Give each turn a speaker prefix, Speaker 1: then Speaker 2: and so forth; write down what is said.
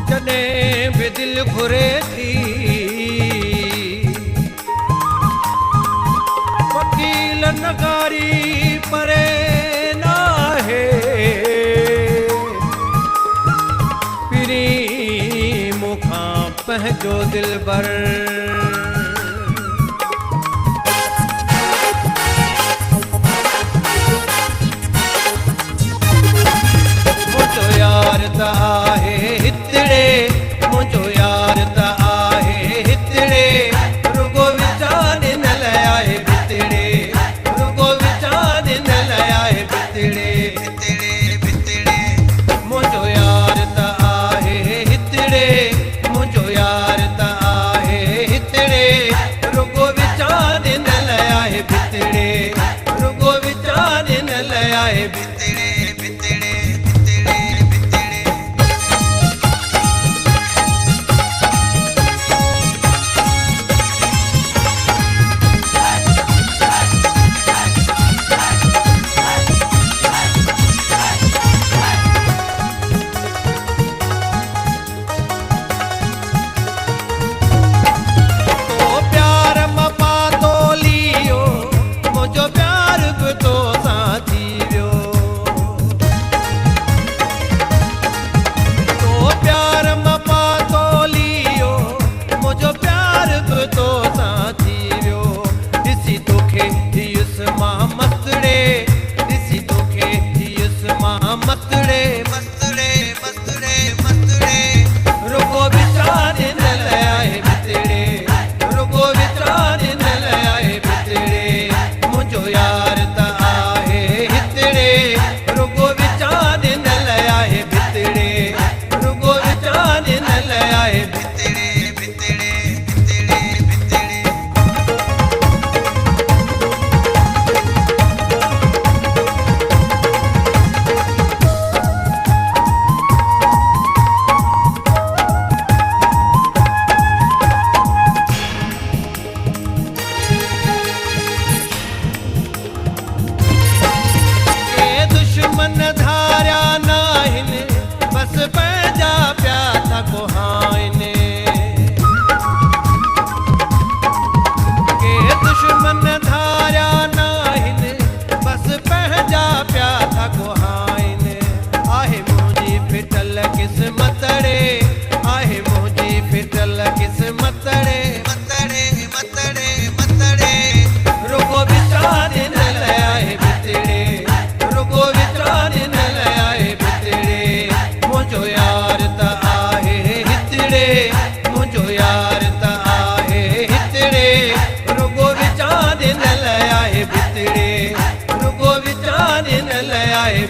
Speaker 1: जॾहिं बि दिलि घुरे थी वकील नगारी परे नाहे पिरी मूंखां पंहिंजो दिलबर यार त आहे हितड़े मुंहिंजो यार त आहे हितड़े रुगो विचार न लाए भितड़े रुगो विचार न लाए भितड़े भितड़े मुंहिंजो यार त आहे हितड़े मुंहिंजो यार त आहे हितड़े रुगो विचार न लाए भितड़े रुगो विचार न लाए भितड़े रुगो विचार न लाए